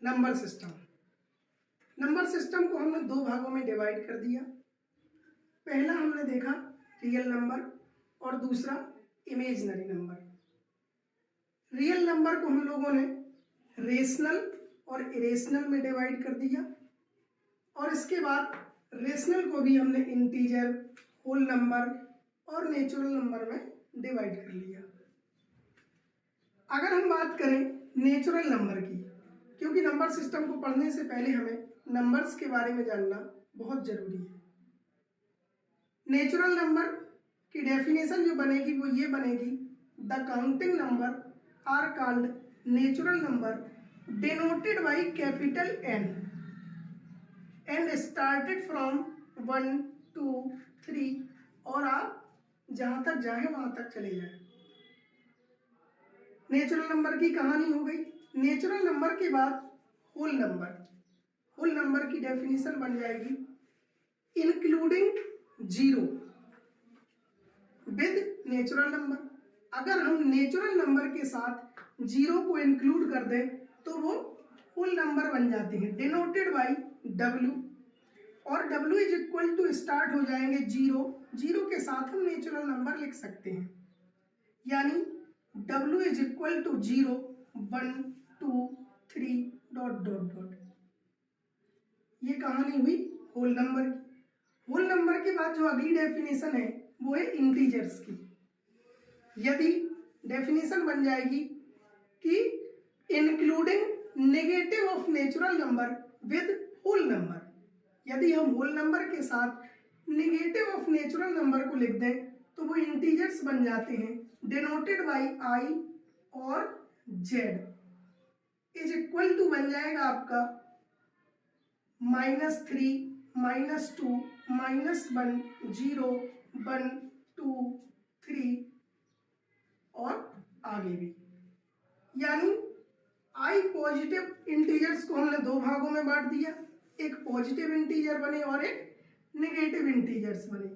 Number system. Number system को हमने दो भागों में डिवाइड कर दिया। पहला हमने देखा रियल नंबर और दूसरा इमेजिनरी नंबर। रियल नंबर को हम लोगों ने रेशनल और इरेशनल में डिवाइड कर दिया और इसके बाद रेशनल को भी हमने इंटीजर, होल नंबर और नेचुरल नंबर में डिवाइड कर लिया। अगर हम बात करें नेचुरल नंबर की, क्योंकि नंबर सिस्टम को पढ़ने से पहले हमें नंबर्स के बारे में जानना बहुत जरूरी है। नेचुरल नंबर की डेफिनेशन जो बनेगी वो ये बनेगी, the counting number are called natural number denoted by capital N and started from 1, 2, 3 और आप जहां तक जाए वहां तक चले जाए। नेचुरल नंबर की कहानी हो गई। नेचुरल नंबर के बाद होल नंबर। होल नंबर की डेफिनेशन बन जाएगी including zero with natural number. अगर हम नेचुरल नंबर के साथ जीरो को इंक्लूड कर दें तो वो होल नंबर बन जाते हैं, डिनोटेड बाई W, और W is equal to start हो जाएंगे जीरो। जीरो के साथ हम नेचुरल नंबर लिख सकते हैं, यानी W is equal to 0, 1, 2, 3 dot dot dot. ये कहानी हुई होल नंबर की। होल नंबर के बाद जो अगली डेफिनेशन है वो है इंटीजर्स की। यदि डेफिनेशन बन जाएगी कि including negative of natural number with whole number. यदि हम होल नंबर के साथ नेगेटिव ऑफ नेचुरल नंबर को लिख दें तो वो इंटीजर्स बन जाते हैं, डिनोटेड बाई I और Z इज इक्वल टू बन जाएगा आपका -3, -2, -1, 0, 1, 2, 3 और आगे भी। यानी I पॉजिटिव इंटीजर्स को हमने दो भागों में बांट दिया, एक पॉजिटिव इंटीजर बने और एक नेगेटिव इंटीजर्स बने।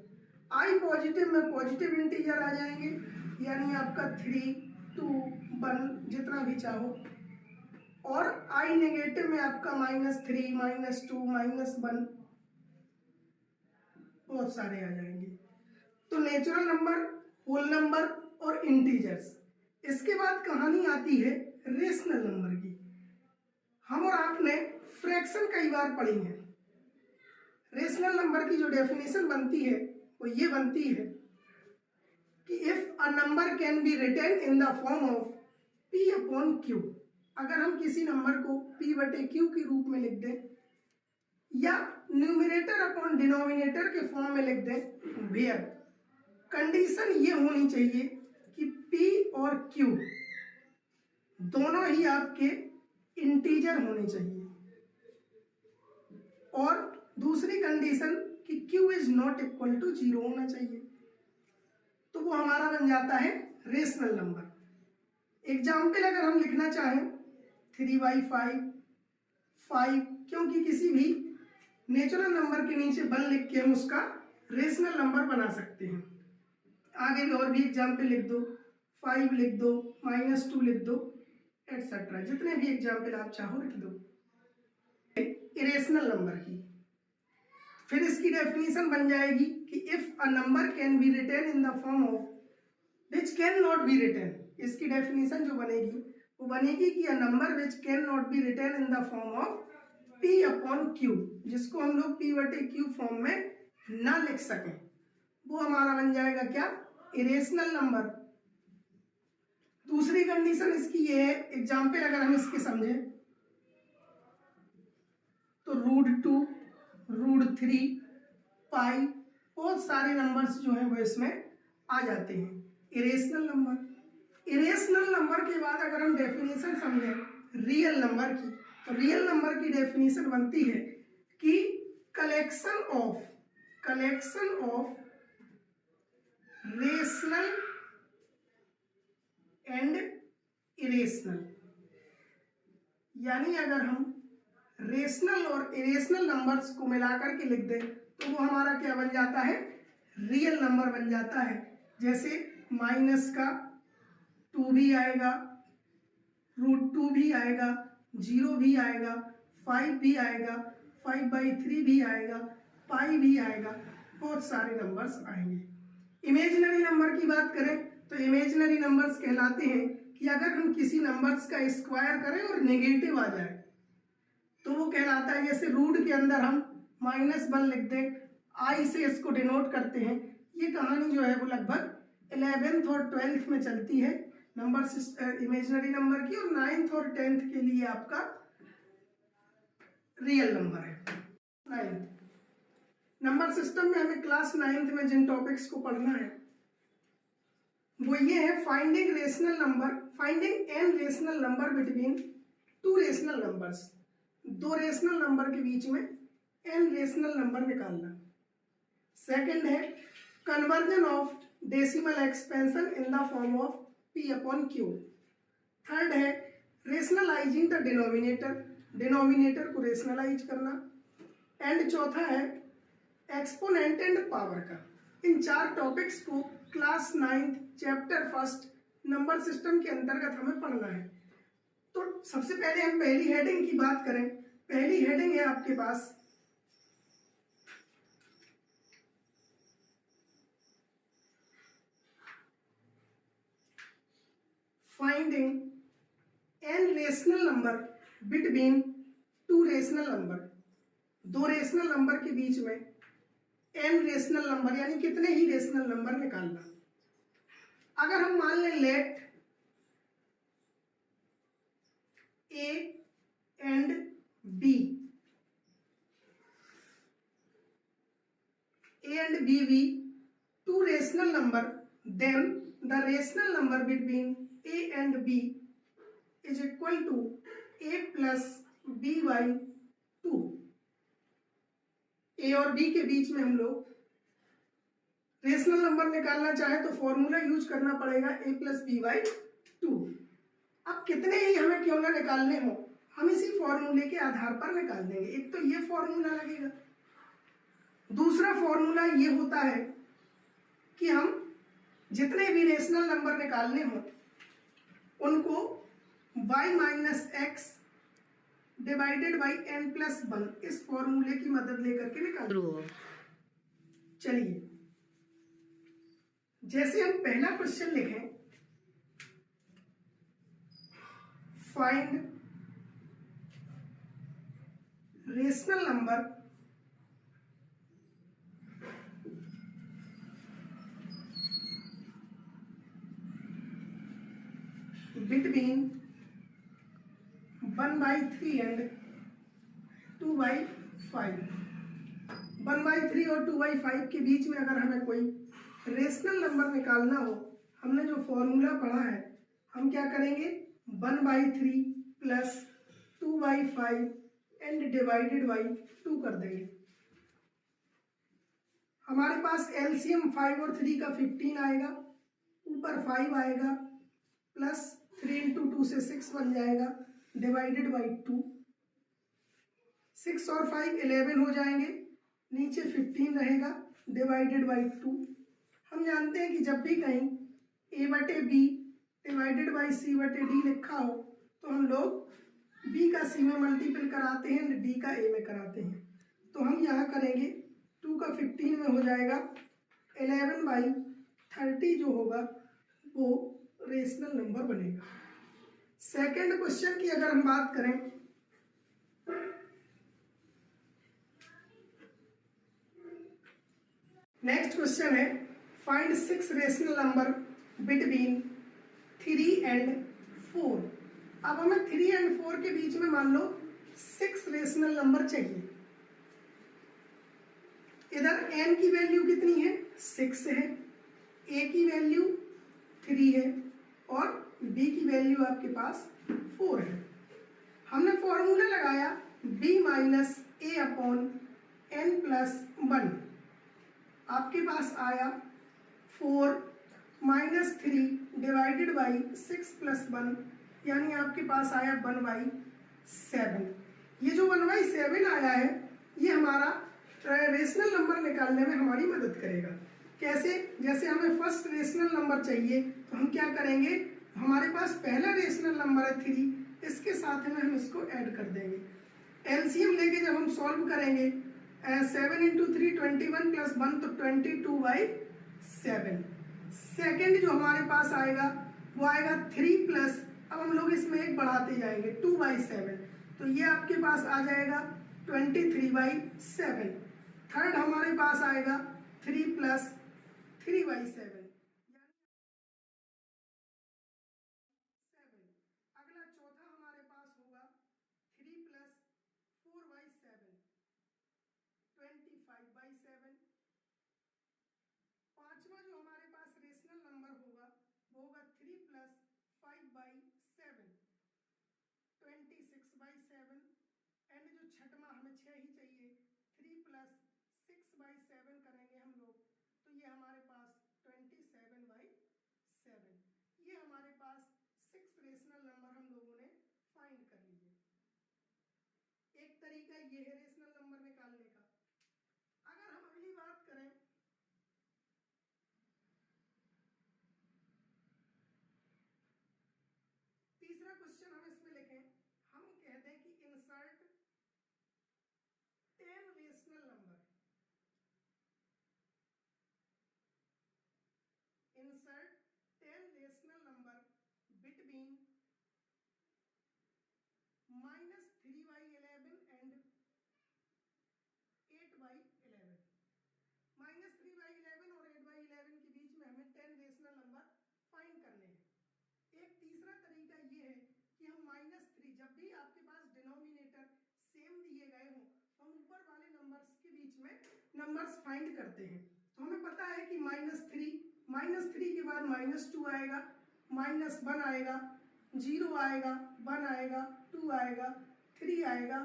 I पॉजिटिव में पॉजिटिव इंटीजर आ जाएंगे, यानी आपका 3, 2, 1 जितना भी चाहो, और I नेगेटिव में आपका -3, -2, -1 बहुत सारे आ जाएंगे। तो नेचुरल नंबर, होल नंबर और इंटीजर्स। इसके बाद कहानी आती है रेशनल नंबर की। हम और आपने फ्रैक्शन कई बार पढ़ी है। रेशनल नंबर की जो डेफिनेशन बनती है वो ये बनती है कि if a number can be written in the form of P upon Q, अगर हम किसी नंबर को P बटे Q के रूप में लिख दें या न्यूमरेटर अपॉन डिनोमिनेटर के फॉर्म में लिख दें, वेयर कंडीशन ये होनी चाहिए कि P और Q दोनों ही आपके इंटीजर होने चाहिए, और दूसरी कंडीशन कि Q is not equal to 0 होना चाहिए। तो वो हमारा बन जाता है रेशनल नंबर। एग्जाम्पल अगर हम लिखना चाहें 3/5, 5, क्योंकि किसी भी नेचुरल नंबर के नीचे 1 लिख के हम उसका रेशनल नंबर बना सकते हैं। आगे भी और भी एग्जाम्पल लिख दो, 5 लिख दो, -2 लिख दो, एटसेट्रा, जितने भी एग्जाम्पल आप चाहो लिख दो। इरेशनल नंबर की फिर इसकी डेफिनेशन बन जाएगी कि if a number can be written in the form of which can not be written. इसकी डेफिनेशन जो बनेगी वो बनेगी कि a number which can not be written in the form of P upon Q, जिसको हम लोग P बटे Q फॉर्म में ना लिख सकें, वो हमारा बन जाएगा क्या, इरेशनल नंबर। दूसरी कंडीशन इसकी ये है, एग्जाम्पल अगर हम इसके समझें तो √2, √3, पाई, बहुत सारे नंबर्स जो हैं वो इसमें आ जाते हैं। Irrational number. इरेशनल नंबर के बाद अगर हम डेफिनेशन समझें रियल नंबर की, तो रियल नंबर की डेफिनेशन बनती है कि collection of rational and irrational. यानी अगर हम रेशनल और इरेशनल नंबर्स को मिलाकर के लिख दें तो वो हमारा क्या बन जाता है, रियल नंबर बन जाता है। जैसे माइनस का 2 भी आएगा, √2 भी आएगा, 0 भी आएगा, 5 भी आएगा, 5/3 भी आएगा, पाई भी आएगा, बहुत सारे नंबर्स आएंगे। इमेजिनरी नंबर की बात करें तो इमेजिनरी नंबर्स कहलाते हैं कि अगर हम किसी नंबर्स का स्क्वायर करें और नेगेटिव आ जाए तो वो कहलाता है, जैसे रूट के अंदर हम -1 लिख दें, आई से इसको डिनोट करते हैं। ये कहानी जो है वो लगभग 11th और 12th में चलती है नंबर इमेजिनरी नंबर की, और 9th और 10th के लिए आपका रियल नंबर है। 9th नंबर सिस्टम में हमें क्लास 9th में जिन टॉपिक्स को पढ़ना है वो ये है finding rational number, finding an rational number between two rational numbers, दो रेशनल नंबर के बीच में एन रेशनल नंबर निकालना। सेकंड है conversion of decimal expansion in the form of p/q। Third है रेशनलाइजिंग द डिनोमिनेटर, डिनोमिनेटर को rationalise करना। And चौथा है एक्सपोनेंट एंड पावर का। इन 4 टॉपिक्स को class 9th chapter 1 number system के अंतर्गत हमें पढ़ना है। तो सबसे पहले हम पहली हेडिंग की बात करें। पहली हेडिंग है आपके पास finding an rational number between two rational number, दो रेशनल नंबर के बीच में एन रेशनल नंबर यानी कितने ही रेशनल नंबर निकालना। अगर हम मान लें let a and b, a and b be two rational number, then the rational number between a and b is equal to a plus b by 2। A और b के बीच में हम लोग रेशनल नंबर निकालना चाहे तो फॉर्मूला यूज करना पड़ेगा a प्लस बी बाई 2। अब कितने ही हमें क्यों ना निकालने हो, हम इसी फॉर्मूले के आधार पर निकाल देंगे। एक तो ये फॉर्मूला लगेगा, दूसरा फॉर्मूला ये होता है कि हम जितने भी रेशनल नंबर निकालने हो उनको y minus x divided by n plus 1 इस फॉर्मूले की मदद लेकर के निकाल। चलिए जैसे हम पहला क्वेश्चन लिखें, find rational number between 1/3 and 2/5। 1/3 और 2/5 के बीच में अगर हमें कोई रेशनल नंबर निकालना हो, हमने जो फॉर्मूला पढ़ा है हम क्या करेंगे, 1/3 प्लस 2/5 एंड डिवाइडेड बाई 2 कर देंगे। हमारे पास एलसीएम 5 और 3 का 15 आएगा, ऊपर 5 आएगा, प्लस 3 × 2 से 6 बन जाएगा, डिवाइडेड बाई 2। 6 और 5 11 हो जाएंगे, नीचे 15 रहेगा, डिवाइडेड बाई 2। हम जानते हैं कि जब भी कहीं a/b डिवाइडेड बाई c/d लिखा हो तो हम लोग b का c में मल्टीपल कराते हैं, d का a में कराते हैं। तो हम यहाँ करेंगे 2 का 15 में हो जाएगा, 11/30 जो होगा वो रेशनल नंबर बनेगा। सेकंड क्वेश्चन की अगर हम बात करें, नेक्स्ट क्वेश्चन है find 6 rational number between 3 and 4। अब हमें 3 एंड 4 के बीच में मान लो 6 रेशनल नंबर चाहिए। इधर n की वैल्यू कितनी है, 6 है, a की वैल्यू 3 है और b की वैल्यू आपके पास 4 है। हमने फॉर्मूला लगाया b minus a upon n plus 1। आपके पास आया 4 माइनस 3 डिवाइडेड बाई 6 प्लस 1, यानी आपके पास आया 1/7। ये जो 1/7 आया है ये हमारा रेशनल नंबर निकालने में हमारी मदद करेगा। कैसे, जैसे हमें फर्स्ट रेशनल नंबर चाहिए तो हम क्या करेंगे, हमारे पास पहला रेशनल नंबर है 3, इसके साथ में हम इसको ऐड कर देंगे। एलसीएम लेके जब हम सॉल्व करेंगे 7 इंटू 3 21 प्लस 1 तो 22/7। सेकेंड जो हमारे पास आएगा वो आएगा 3 प्लस, अब हम लोग इसमें एक बढ़ाते जाएंगे 2/7, तो ये आपके पास आ जाएगा 23/7। थर्ड हमारे पास आएगा 3 प्लस 3/7। अगला चौथा हमारे पास होगा 3 प्लस 4/7 25/7। पांचवा जो हमारे पास रेशनल नंबर होगा वो होगा 3 प्लस 5/7 26/7। एंड जो छठवा, हमें 6 ही चाहिए, 3 प्लस 6/7 करेंगे हम लोग तो ये हमारे पास 27/7। ये हमारे पास 6 रेशनल नंबर हम लोगों ने फाइंड कर लिए। एक तरीका ये है रेशनल नंबर निकालने का। अगर हम अगली बात करें तीसरा क्वेश्चन हम इसमें लिखें, हम कह दें कि insert 10 rational number, insert 10 rational number between -3/11 and 8/11। -3/11 और 8/11 के बीच में हमें 10 रेशनल नंबर फाइंड करने हैं। एक तीसरा तरीका ये है कि हम -3, जब भी आपके पास डिनोमिनेटर सेम दिए गए हों तो हम ऊपर वाले नंबर्स के बीच में नंबर्स फाइंड करते हैं। तो हमें पता है कि -3 के बाद -2 आएगा, -1 आएगा, 0 आएगा, 1 आएगा, 2 आएगा, 3 आएगा,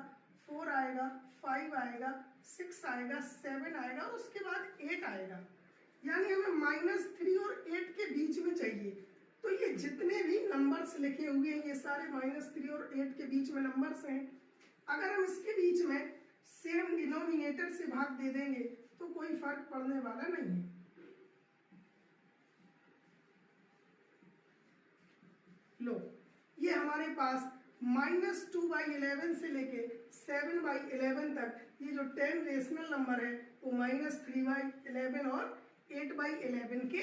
4 आएगा, 5 आएगा, 6 आएगा, 7 आएगा और उसके बाद 8 आएगा। यानी हमें -3 और 8 के बीच में चाहिए। तो ये जितने भी नंबर्स लिखे हुए हैं ये सारे -3 और 8 के बीच में नंबर्स हैं। अगर हम इसके बीच में सेम डिनोमिनेटर से भाग दे देंगे तो कोई फर्क पड़ने वाला नहीं है। लो, ये हमारे पास -2/11 से लेके 7/11 तक ये जो 10 रेशनल नंबर है वो -3/11 और 8/11 के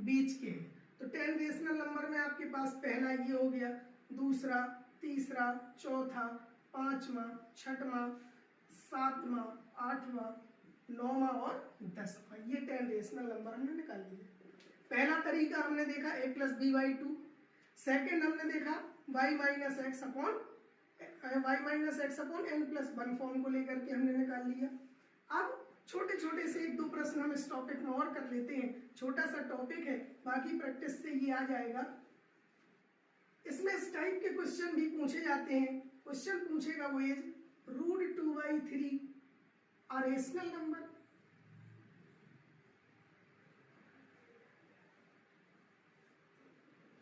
बीच के हैं। तो 10 रेशनल नंबर में आपके पास पहला ये हो गया, दूसरा, तीसरा, चौथा, पांचवा, छठवां, सातवां, आठवां, नौवां और 10वां, ये 10 रेशनल नंबर हमने निकाल लिए। पहला तरीका हमने देखा a + b/2। सेकेंड हमने देखा y - x upon n+1 form को लेकर के हमने निकाल लिया। अब छोटे छोटे से 1-2 प्रश्न हम इस टॉपिक में और कर लेते हैं। छोटा सा टॉपिक है, बाकी प्रैक्टिस से ये आ जाएगा। इसमें इस टाइप के क्वेश्चन भी पूछे जाते हैं। क्वेश्चन पूछेगा वो इज √2/3 आ रेशनल नंबर।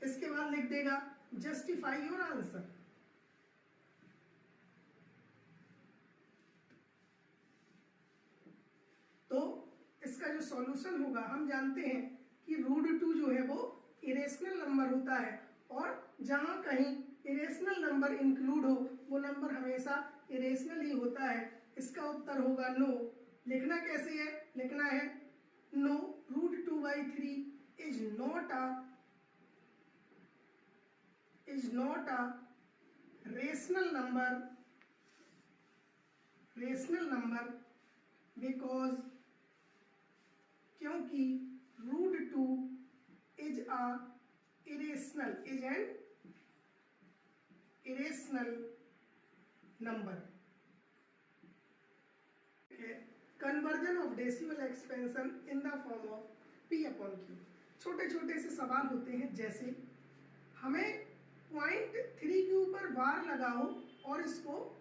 इसके बाद लिख देगा जस्टिफाई योर आंसर। तो इसका जो सॉल्यूशन होगा, हम जानते हैं कि √2 जो है वो इरेशनल नंबर होता है और जहां कहीं इरेशनल नंबर इंक्लूड हो वो नंबर हमेशा इरेशनल ही होता है। इसका उत्तर होगा नो। लिखना कैसे है? लिखना है no, √2/3 is not a rational number because, क्योंकि √2 is an irrational number. Conversion of decimal expansion in the form of p/q। छोटे छोटे से सवाल होते हैं, जैसे हमें 0.3 के ऊपर बार लगाओ और इसको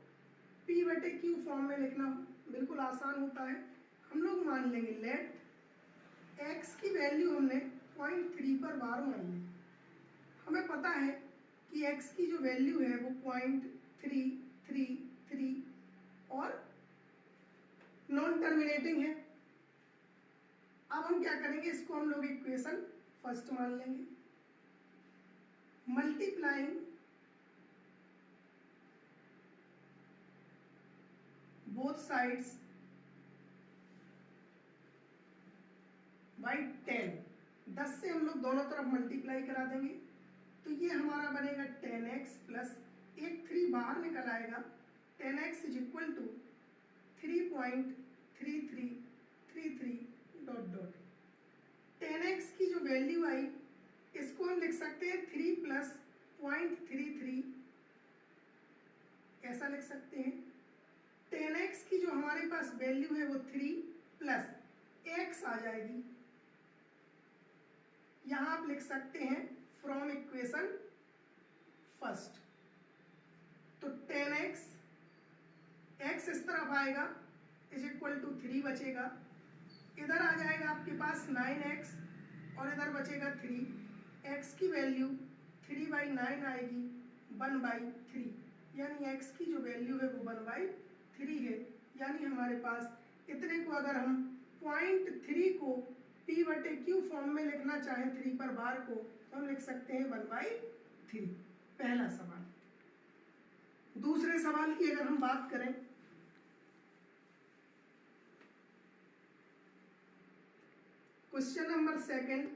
p/q फॉर्म में लिखना हो, बिल्कुल आसान होता है। हम लोग मान लेंगे लेट x की वैल्यू हमने 0.3 पर बार मान ली। हमें पता है कि x की जो वैल्यू है वो 0.333 और नॉन टर्मिनेटिंग है। अब हम क्या करेंगे, इसको हम लोग इक्वेशन फर्स्ट मान लेंगे। मल्टीप्लाइंग बोथ साइड्स बाई 10, 10 से हम लोग दोनों तरफ मल्टीप्लाई करा देंगे तो ये हमारा बनेगा 10x प्लस एक 3 बाहर निकल आएगा, 10x is equal to 3.3333 dot dot 10x की जो वैल्यू आई इसको हम लिख सकते हैं 3 प्लस 0.33, ऐसा लिख सकते हैं। 10x की जो हमारे पास वैल्यू है वो 3 प्लस x आ जाएगी, यहां आप लिख सकते हैं फ्रॉम इक्वेशन फर्स्ट। तो 10x x इस तरफ आएगा इज इक्वल टू 3 बचेगा, इधर आ जाएगा आपके पास 9x और इधर बचेगा 3, x की वैल्यू 3/9 आएगी 1/3, यानी x की जो वैल्यू है वो 1/3 है। यानी हमारे पास इतने को अगर हम 0.3 को p/q फॉर्म में लिखना चाहें 3 पर बार को तो हम लिख सकते हैं 1/3, पहला सवाल। दूसरे सवाल की अगर हम बात करें, क्वेश्चन नंबर 2,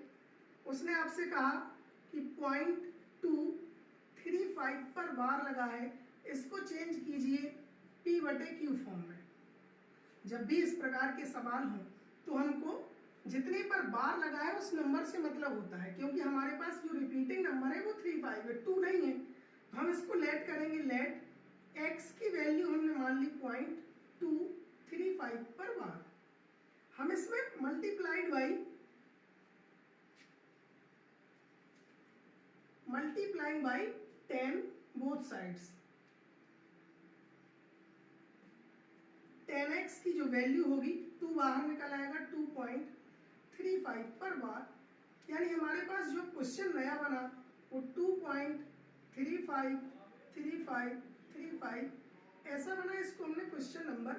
उसने आपसे कहा कि 0.235 पर बार लगा है, इसको चेंज कीजिए p/q फॉर्म में। जब भी इस प्रकार के सवाल हों तो हमको जितने पर बार लगा है उस नंबर से मतलब होता है, क्योंकि हमारे पास जो रिपीटिंग नंबर है वो 35 है, 2 नहीं है। तो हम इसको लेट करेंगे, लेट x की वैल्यू हमने मान ली 0.235 पर बार, हम इसमें multiplied by multiplying by 10 both sides, 10x की जो वैल्यू होगी 2 बाहर निकल आएगा 2.35 पर बार, यानी हमारे पास जो क्वेश्चन नया बना वो 2.353535 ऐसा बना, इसको हमने क्वेश्चन नंबर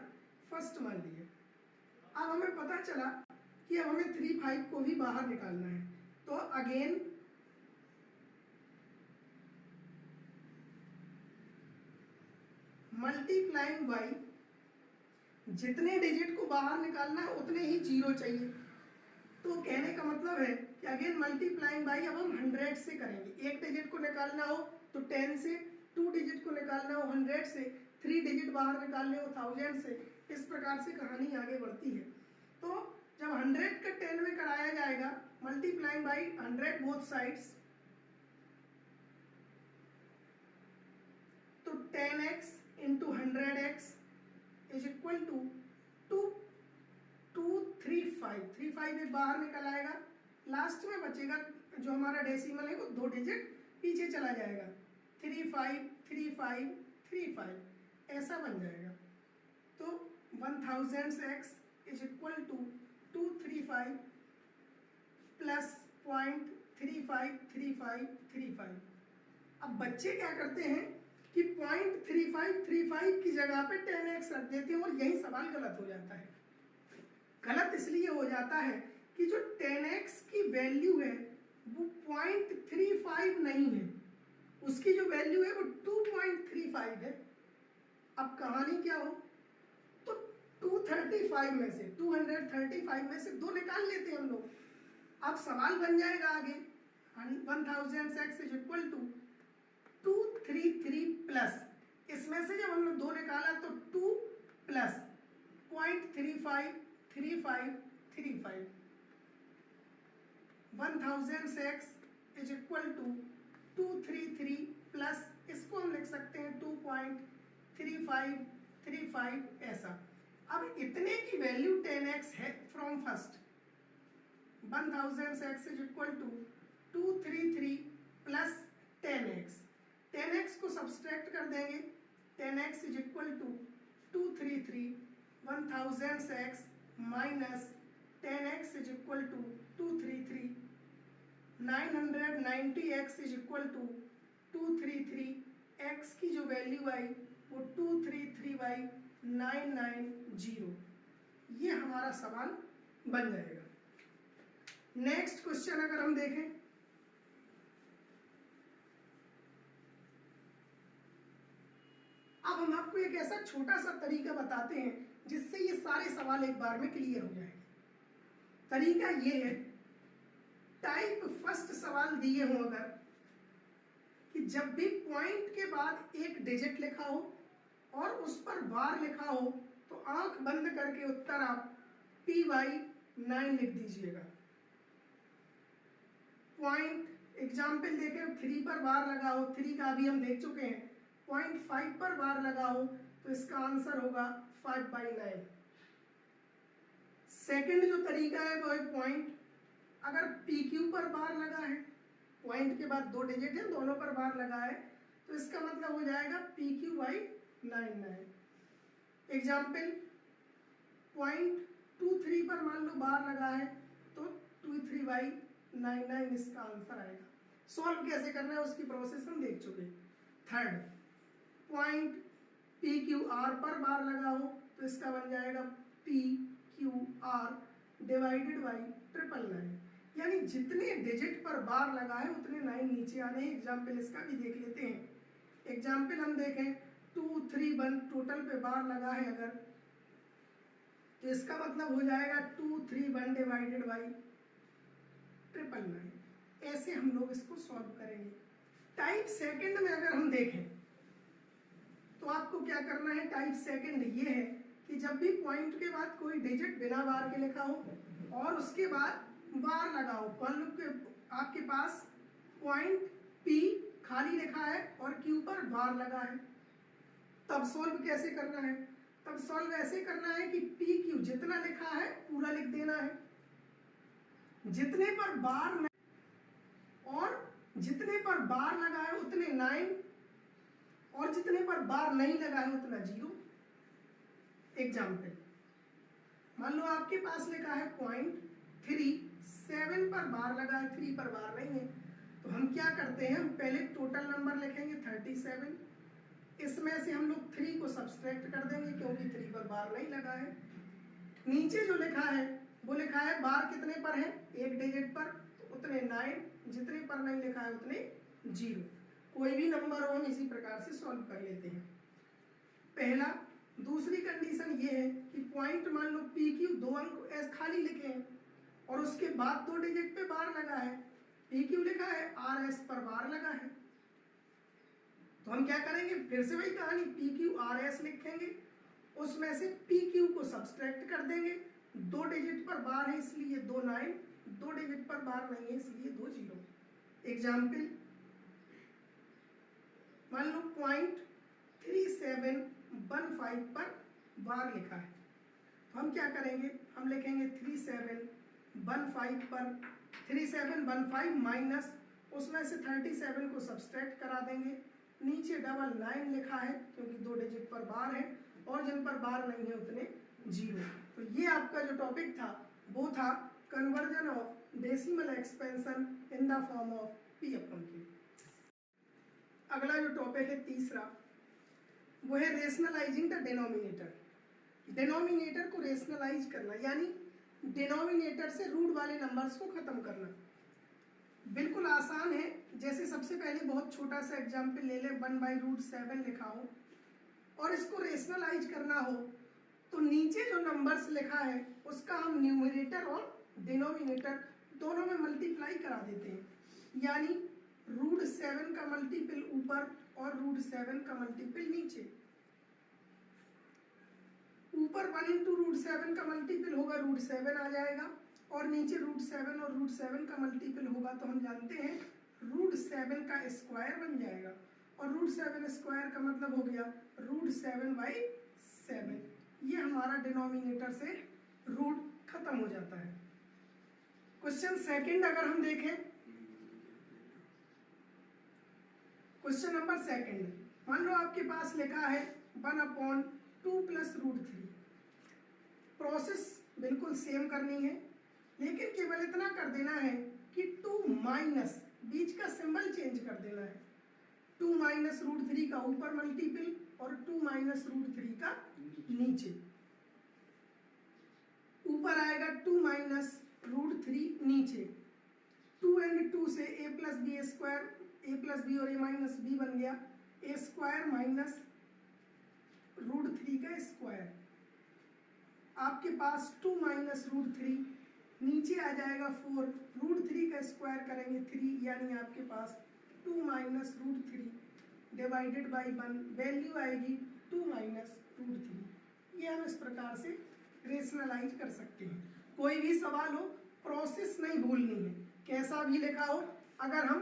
फर्स्ट मान लिया। अब हमें पता चला कि अब हमें 35 को भी बाहर निकालना है, तो अगेन मल्टीप्लाइंग बाई, जितने डिजिट को बाहर निकालना है उतने ही जीरो चाहिए। तो कहने का मतलब है कि अगेन मल्टीप्लाइंग बाई अब हम 100 से करेंगे। एक डिजिट को निकालना हो तो 10 से, 2 डिजिट को निकालना हो 100 से, 3 डिजिट बाहर निकालने हो 1000 से। इस प्रकार से कहानी आगे बढ़ती है। तो जब 100 का 10 में कराया जाएगा, मल्टीप्लाइंग बाई 100 बोथ साइड्स, तो 10x into 100x is equal to 235 एक बाहर निकल आएगा, लास्ट में बचेगा जो हमारा डेसिमल है वो 2 डिजिट पीछे चला जाएगा, 353535 ऐसा बन जाएगा। तो 1000x is equal to 235 plus 0.353535। अब बच्चे क्या करते हैं कि 0.3535 की जगह पे 10x रख देते हैं और यही सवाल गलत हो जाता है। गलत इसलिए हो जाता है कि जो 10x की वैल्यू है वो 0.35 नहीं है, उसकी जो वैल्यू है वो 2.35 है। अब कहानी क्या हो, तो 235 में से 235 में से 2 निकाल लेते हैं हम लोग। अब सवाल बन जाएगा आगे 1000x is equal to 233 plus, इसमें से जब हमने 2 निकाला तो 2 plus 0.353535 1000x is equal to 233 plus, इसको हम लिख सकते हैं 2.3535 ऐसा। अब इतने की वैल्यू 10x है from first, 1000x is equal to 233 plus 10x, 10x को सब्सट्रैक्ट कर देंगे, 10x is equal to 233 1000x minus 10x is equal to 233, 990x is equal to 233, x की जो वैल्यू आई वो 233/990, ये हमारा सवाल बन जाएगा। नेक्स्ट क्वेश्चन अगर हम देखें, अब हम आपको एक ऐसा ऐसा छोटा सा तरीका बताते हैं जिससे ये सारे सवाल एक बार में क्लियर हो जाएंगे। तरीका ये है, टाइप फर्स्ट सवाल दिए हो अगर कि जब भी पॉइंट के बाद एक डिजिट लिखा हो और उस पर बार लिखा हो तो आंख बंद करके उत्तर आप P/9 लिख दीजिएगा। पॉइंट एग्जाम्पल देखें, 3 पर बार लगा हो, 3 का अभी हम देख चुके हैं। 0.5 पर बार लगा हो तो इसका आंसर होगा 5/9। सेकंड जो तरीका है वो है पॉइंट, अगर PQ पर बार लगा है, पॉइंट के बाद 2 डिजिट है, दोनों पर बार लगा है, तो इसका मतलब हो जाएगा PQ/9। एग्जाम्पल 0.23 पर मान लो बार लगा है तो 23/99 इसका आंसर आएगा। सॉल्व कैसे करना है उसकी प्रोसेस हम देख चुके। थर्ड, पॉइंट PQR पर बार लगा हो तो इसका बन जाएगा PQR डिवाइडेड बाई 999, यानी जितने डिजिट पर बार लगा है उतने 9 नीचे आने हैं। एग्जाम्पल इसका भी देख लेते हैं। एग्जाम्पल हम देखें 2, 3, 1 टोटल पे बार लगा है अगर, तो इसका मतलब हो जाएगा 2, 3, 1 डिवाइडेड बाई 999। ऐसे हम लोग इसको सॉल्व करेंगे। टाइप सेकंड में अगर हम देखें तो आपको क्या करना है, टाइप सेकंड ये है कि जब भी पॉइंट के बाद कोई डिजिट बिना बार के लिखा हो और उसके बाद बार लगा हो, मान लो कि आपके पास पॉइंट P खाली लिखा है और Q पर बार लगा है, तब सॉल्व कैसे करना है? तब सॉल्व ऐसे करना है कि PQ जितना लिखा है पूरा लिख देना है, जितने पर बार और जितने पर बार लगा है उतने 9 और जितने पर बार नहीं लगा है उतना 0। एग्जाम्पल मान लो आपके पास लिखा है 0.37 पर बार लगा है, 3 पर बार नहीं है, तो हम क्या करते हैं, हम पहले टोटल नंबर लिखेंगे 37, इसमें से हम लोग 3 को सब्सट्रैक्ट कर देंगे क्योंकि 3 पर बार नहीं लगा है। नीचे जो लिखा है वो लिखा है बार कितने पर है, एक डिजिट पर, तो उतने 9, जितने पर नहीं लिखा है उतने 0। कोई भी नंबर हो हम इसी प्रकार से सॉल्व कर लेते हैं। पहला। दूसरी कंडीशन ये है कि पॉइंट मान लो PQ 2 अंक ऐसे खाली लिखे हैं और उसके बाद 2 डिजिट पे बार लगा है, PQ लिखा है, RS पर बार लगा है, तो हम क्या करेंगे, फिर से वही कहानी, PQRS लिखेंगे, उसमें से PQ को सब्सट्रैक्ट कर देंगे। 2 डिजिट पर बार है इसलिए 2 9, 2 डिजिट पर बार नहीं है इसलिए 2 0। एग्जाम्पल मान लो 0.3715 पर बार लिखा है, तो हम क्या करेंगे, हम लिखेंगे 3715 पर 3715 माइनस उसमें से 37 को सब्सट्रैक्ट करा देंगे, नीचे 999 लिखा है क्योंकि 2 डिजिट पर बार है और जिन पर बार नहीं है उतने 0। तो ये आपका जो टॉपिक था वो था conversion of decimal expansion in the form of P/Q। अगला जो टॉपिक है तीसरा वो है रेशनलाइजिंग द डिनोमिनेटर। डिनोमिनेटर को रेशनलाइज करना यानी डिनोमिनेटर से रूट वाले नंबर्स को खत्म करना। बिल्कुल आसान है। जैसे सबसे पहले बहुत छोटा सा एग्जाम्पल ले ले, 1/√7 लिखा हो और इसको रेशनलाइज करना हो तो नीचे जो नंबर्स लिखा है उसका हम न्यूमरेटर और डिनोमिनेटर दोनों में मल्टीप्लाई करा देते हैं, यानी √7 का मल्टीपल ऊपर और √7 का मल्टीपल नीचे। ऊपर 1 × √7 का मल्टीपल होगा √7 आ जाएगा और नीचे √7 और √7 का मल्टीपल होगा तो हम जानते हैं √7 का स्क्वायर बन जाएगा और √7 स्क्वायर का मतलब हो गया √7/7। ये हमारा डिनोमिनेटर से रूट खत्म हो जाता है। क्वेश्चन सेकंड अगर हम देखें, क्वेश्चन नंबर सेकंड, मान लो आपके पास लिखा है 1/2 + √3। प्रोसेस बिल्कुल सेम करनी है लेकिन केवल इतना कर देना है कि 2 माइनस बीच का सिंबल चेंज कर देना है। 2 - √3 का ऊपर मल्टीपल और 2 - √3 का नीचे। ऊपर आएगा 2 - √3, नीचे 2 और 2 से a + b² a + b और a - b बन गया, a² - √3 का स्क्वायर, आपके पास 2 माइनस √3, नीचे आ जाएगा 4, √3 का स्क्वायर करेंगे 3, यानी आपके पास 2 माइनस √3 डिवाइडेड बाई 1, वैल्यू आएगी 2 माइनस √3। ये हम इस प्रकार से रेशनलाइज कर सकते हैं। कोई भी सवाल हो, प्रोसेस नहीं भूलनी है, कैसा भी लिखा हो, अगर हम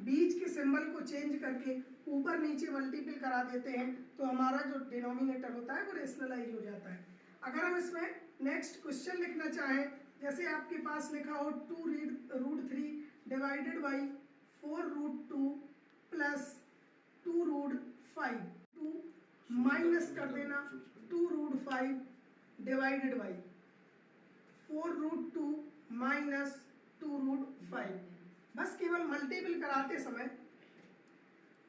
बीच के सिंबल को चेंज करके ऊपर नीचे मल्टीपल करा देते हैं तो हमारा जो डिनोमिनेटर होता है वो रेशनलाइज हो जाता है। अगर हम इसमें नेक्स्ट क्वेश्चन लिखना चाहें, जैसे आपके पास लिखा हो 2√3 डिवाइडेड बाई 4√2 प्लस 2√5, 2 माइनस कर देना 2√5 डिवाइडेड बाई 4√2 माइनस 2√5। बस केवल मल्टीपल कराते समय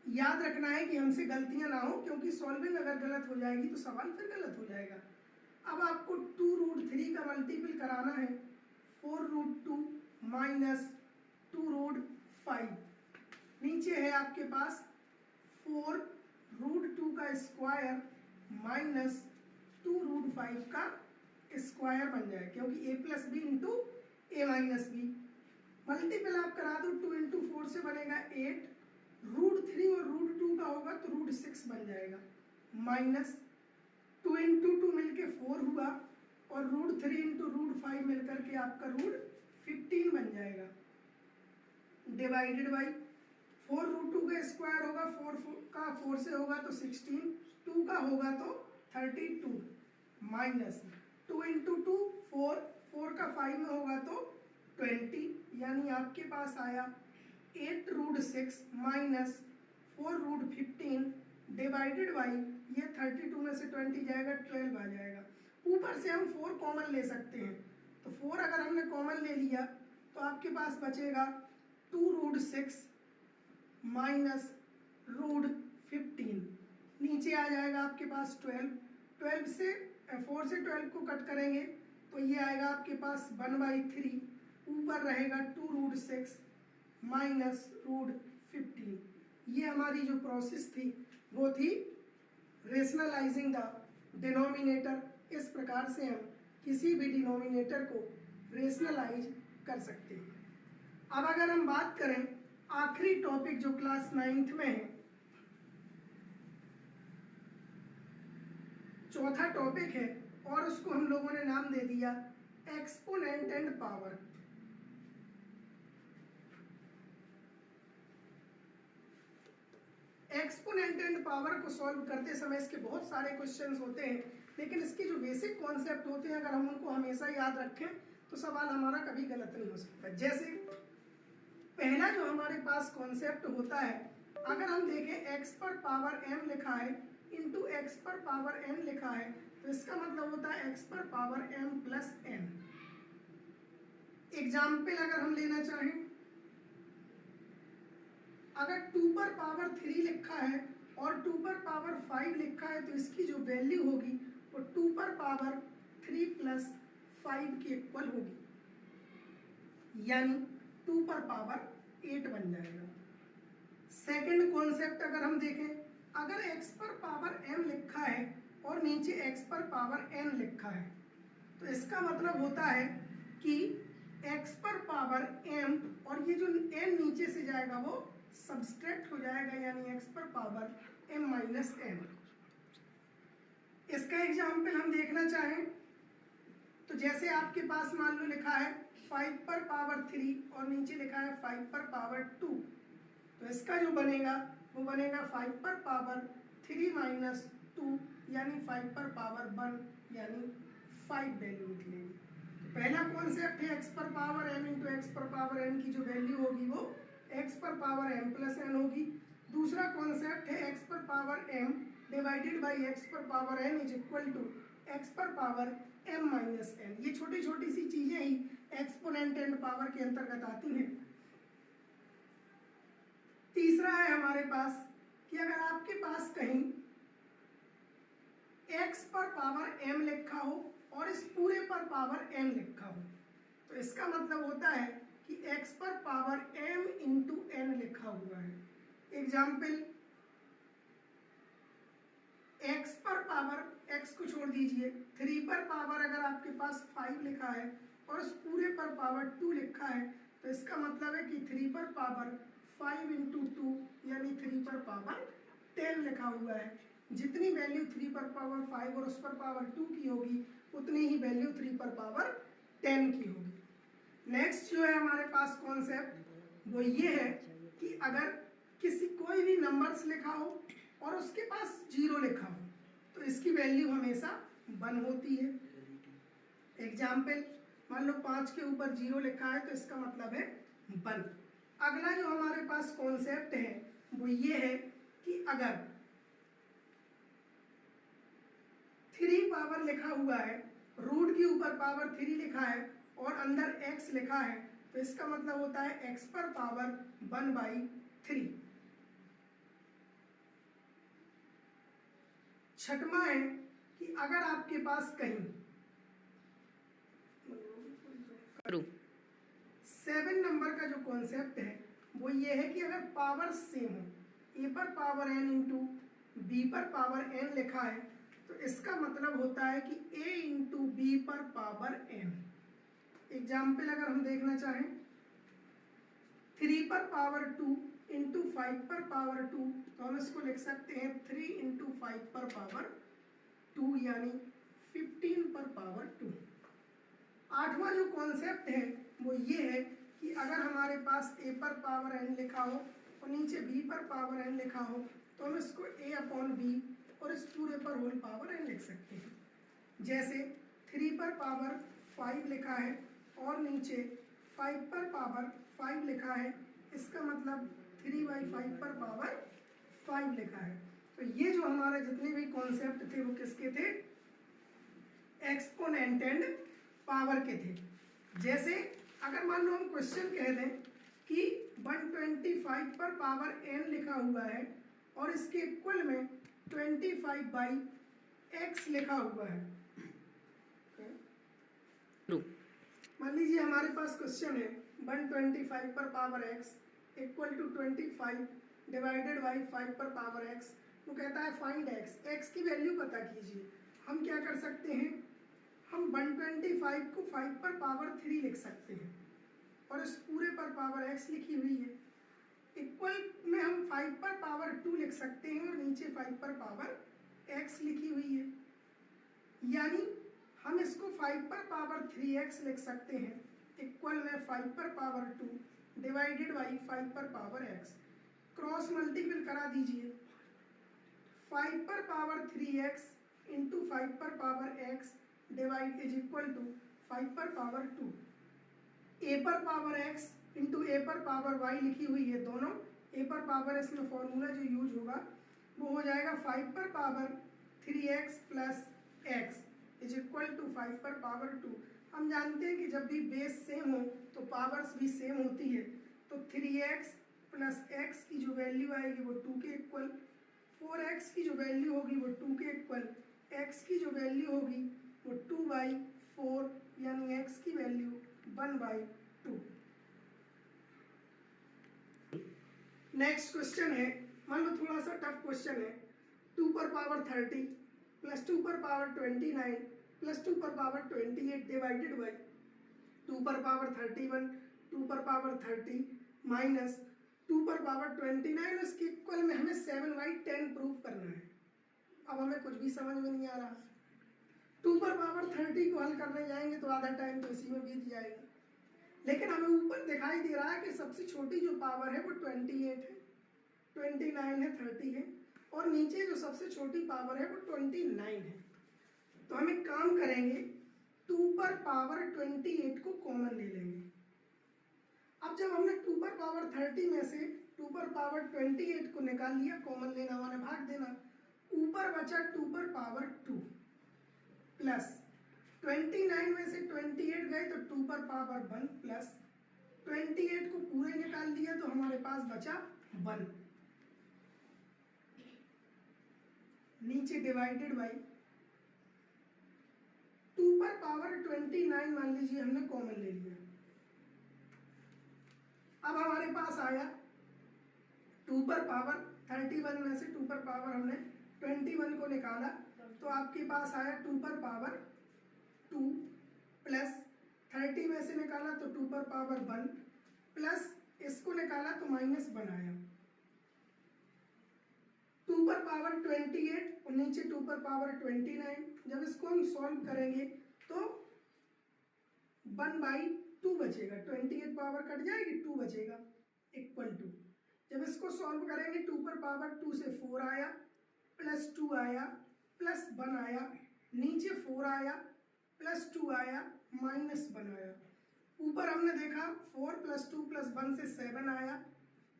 याद रखना है कि हमसे गलतियां ना हो, क्योंकि सॉल्विंग अगर गलत हो जाएगी तो सवाल फिर गलत हो जाएगा। अब आपको 2√3 का मल्टीपल कराना है 4√2 माइनस 2√5, नीचे है आपके पास 4√2 का स्क्वायर माइनस 2√5 का स्क्वायर बन जाए, क्योंकि a plus b into a minus b. Multiple आप करा दो, 2 इंटू 4 से बनेगा 8, √3 और √2 का होगा तो √6 बन जाएगा, माइनस 2 इंटू 2 मिलके 4 हुआ और √3 इंटू √5 मिलकर के आपका √15 बन जाएगा, डिवाइडेड बाई 4√2 का स्क्वायर होगा 4 का 4 से होगा तो 16, 2 का होगा तो 32, माइनस 2 इंटू 2 4, 4 का 5 में होगा तो 20, यानी आपके पास आया 8√6 माइनस 4√15 डिवाइडेड बाई, ये 32 में से 20 जाएगा 12 आ जाएगा। ऊपर से हम 4 कॉमन ले सकते हैं, तो 4 अगर हमने कॉमन ले लिया तो आपके पास बचेगा 2√6 माइनस √15, नीचे आ जाएगा आपके पास 12, 12 से 4 से 12 को कट करेंगे तो ये आएगा आपके पास 1/3, ऊपर रहेगा 2√6 माइनस √15। ये हमारी जो प्रोसेस थी वो थी रेशनलाइजिंग द डिनोमिनेटर। इस प्रकार से हम किसी भी डिनोमिनेटर को रेशनलाइज कर सकते हैं। अब अगर हम बात करें आखिरी टॉपिक जो क्लास 9th में है, चौथा टॉपिक है और उसको हम लोगों ने नाम दे दिया exponent and power. Exponent and power को सॉल्व करते समय इसके बहुत सारे क्वेश्चंस होते हैं, लेकिन इसके जो बेसिक कॉन्सेप्ट होते हैं अगर हम उनको हमेशा याद रखें तो सवाल हमारा कभी गलत नहीं हो सकता। जैसे पहला जो हमारे पास कॉन्सेप्ट होता है, अगर हम देखें x पर पावर m लिखा है इंटू x पर पावर n लिखा है, तो इसका मतलब होता है x पर power m plus n। Example अगर हम लेना चाहें, अगर 2 पर पावर 3 लिखा है और 2 पर पावर 5 लिखा है तो इसकी जो वैल्यू होगी वो 2 पर पावर 3 प्लस 5 के इक्वल होगी, यानी 2 पर पावर 8 बन जाएगा। सेकंड कॉन्सेप्ट अगर हम देखें, अगर x पर पावर m लिखा है और नीचे x पर पावर n लिखा है तो इसका मतलब होता है कि x पर पावर m और ये जो n नीचे से जाएगा वो सब्सट्रैक्ट हो जाएगा, यानी x पर पावर m माइनस n। इसका एग्जाम्पल हम देखना चाहें तो जैसे आपके पास मान लो लिखा है 5 पर पावर 3 और नीचे लिखा है 5 पर पावर 2, तो इसका जो बनेगा वो बनेगा 5 पर पावर 3 माइनस 2, यानी 5 पर पावर 1, यानी 5 वैल्यू निकलेगी। तो पहला कॉन्सेप्ट है x पर पावर m इंटू एक्स पर पावर n की जो वैल्यू होगी वो x पर पावर m प्लस n होगी। दूसरा कॉन्सेप्ट है x पर power m divided by x पर power n is equal to x पर पावर m माइनस n। ये छोटी छोटी सी चीजें ही एक्सपोनेंट एंड पावर के अंतर्गत आती हैं। तीसरा है हमारे पास कि अगर आपके पास कहीं x पर पावर m लिखा हो और इस पूरे पर पावर n लिखा हो, तो इसका मतलब होता है कि x पर पावर m इंटू n लिखा हुआ है। एग्जाम्पल x पर पावर, x को छोड़ दीजिए, 3 पर पावर अगर आपके पास 5 लिखा है और उस पूरे पर पावर 2 लिखा है तो इसका मतलब है कि 3 पर पावर 5 इंटू 2 यानी 3 पर पावर 10 लिखा हुआ है। जितनी वैल्यू 3 पर पावर 5 और उस पर पावर 2 की होगी उतनी ही वैल्यू 3 पर पावर 10 की होगी। नेक्स्ट जो है हमारे पास कॉन्सेप्ट वो ये है कि अगर किसी कोई भी नंबर्स लिखा हो और उसके पास 0 लिखा हो तो इसकी वैल्यू हमेशा 1 होती है। एग्जाम्पल, मान लो 5 के ऊपर 0 लिखा है तो इसका मतलब है 1। अगला जो हमारे पास कॉन्सेप्ट है वो ये है कि अगर 3 पावर लिखा हुआ है, रूट के ऊपर पावर 3 लिखा है और अंदर x लिखा है तो इसका मतलब होता है x पर पावर 1/3। छठवां है कि अगर आपके पास कहीं 7 नंबर का जो कॉन्सेप्ट है वो ये है कि अगर पावर सेम हो, a पर पावर n इंटू b पर पावर n लिखा है तो इसका मतलब होता है कि a इंटू बी पर पावर n। एग्जाम्पल अगर हम देखना चाहें, 3 पर पावर 2 इंटू 5 पर पावर 2 तो हम इसको लिख सकते हैं 3 इंटू 5 पर पावर 2 यानी 15 पर पावर 2। आठवां जो कॉन्सेप्ट है वो ये है कि अगर हमारे पास a पर पावर n लिखा हो और नीचे b पर पावर n लिखा हो तो हम इसको a/b और इस पूरे पर होल पावर n लिख सकते हैं। जैसे 3 पर पावर 5 लिखा है और नीचे 5 पर पावर 5 लिखा है, इसका मतलब 3/5 पर पावर 5 लिखा है। तो ये जो हमारे जितने भी कॉन्सेप्ट थे वो किसके थे? एक्सपोनेंट पावर के थे। जैसे अगर मान लो हम क्वेश्चन कह दें कि 125 पर पावर n लिखा हुआ है और इसके इक्वल में 25/x लिखा हुआ है। मान लीजिए हमारे पास क्वेश्चन है 125 पर power x equal to 25 divided by 5 पर पावर x। वो कहता है फाइंड x की वैल्यू पता कीजिए। हम क्या कर सकते हैं, हम 125 को 5 पर पावर 3 लिख सकते हैं और इस पूरे पर पावर x लिखी हुई है। इक्वल में हम 5 पर पावर 2 लिख सकते हैं और नीचे 5 पर पावर x लिखी हुई है। यानी हम इसको 5 पर पावर 3x लिख सकते हैं इक्वल में 5 पर पावर 2 डिवाइडेड बाई 5 पर पावर x। क्रॉस मल्टीपल करा दीजिए, 5 पर पावर 3x इंटू 5 पर power x divide is equal to 5 पर पावर 2। a पर पावर x इंटू ए पर पावर y लिखी हुई है दोनों। a पर पावर इसमें फॉर्मूला जो यूज होगा वो हो जाएगा 5 पर power 3x plus x is equal to 5 पर पावर 2। हम जानते हैं कि जब भी बेस सेम हो तो पावर्स भी सेम होती है, तो 3x प्लस x की जो वैल्यू आएगी वो 2 के इक्वल, 4x की जो वैल्यू होगी वो 2 के इक्वल, x की जो वैल्यू होगी वो 2/4 यानी x की वैल्यू 1/2। नेक्स्ट क्वेश्चन है, मान लो थोड़ा सा टफ क्वेश्चन है, 2 पर पावर 30 प्लस 2 पर पावर 29 प्लस 2 पर पावर 28 डिवाइडेड बाई 2 पर पावर 31 2 पर पावर 30 माइनस 2 पर पावर 29, इसके इक्वल में हमें 7/10 प्रूव करना है। अब हमें कुछ भी समझ में नहीं आ रहा। 2 पर पावर 30 को हल करने जाएंगे तो आधा टाइम तो इसी में बीत जाएगा, लेकिन हमें ऊपर दिखाई दे रहा है कि सबसे छोटी जो पावर है वो 28 है, 29 है, 30 है और नीचे जो सबसे छोटी पावर है वो 29 है। तो हम एक काम करेंगे, 2 पर पावर 28 को कॉमन ले लेंगे। अब जब हमने 2 पर पावर 30 में से 2 पर पावर 28 को निकाल लिया, कॉमन लेना माने भाग देना, ऊपर बचा 2 पर पावर 2 प्लस 29 में से 28 गए तो 2 पर पावर 1 प्लस 28 को पूरे निकाल दिया तो हमारे पास बचा 1, नीचे डिवाइडेड बाई 2 पर पावर 29 मान लीजिए हमने कॉमन ले लिया। अब हमारे पास आया 2 पर पावर 31 में से 2 पर पावर हमने 21 को निकाला तो आपके पास आया 2 पर पावर 2 प्लस 30 में से निकाला तो 2 पर पावर 1 प्लस इसको निकाला तो -1 आया। 2 पर पावर 28 और नीचे 2 पर पावर 29। जब इसको हम सॉल्व करेंगे तो 1/2 बचेगा, 28 पावर कट जाएगी, 2 बचेगा इक्वल टू, जब इसको सॉल्व करेंगे 2 पर पावर 2 से 4 आया प्लस 2 आया प्लस 1 आया, नीचे 4 आया प्लस 2 आया -1 आया। ऊपर हमने देखा 4 + 2 + 1 से 7 आया,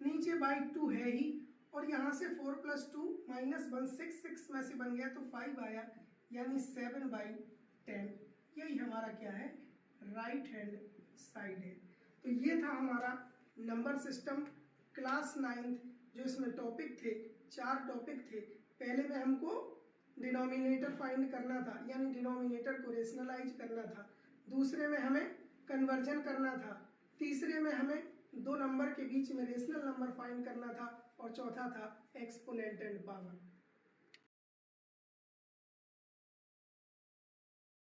नीचे बाई 2 है ही, और यहाँ से 4 + 2 -1 6 में से बन गया तो 5 आया, यानी 7/10। यही हमारा क्या है, राइट हैंड साइड है। तो ये था हमारा नंबर सिस्टम क्लास 9th, जो इसमें टॉपिक थे, 4 टॉपिक थे। पहले में हमको डिनोमिनेटर फाइंड करना था, यानी डिनोमिनेटर को रेशनलाइज करना था। दूसरे में हमें कन्वर्जन करना था। तीसरे में हमें 2 नंबर के बीच में रेशनल नंबर फाइंड करना था। और चौथा था एक्सपोनेंट एंड पावर।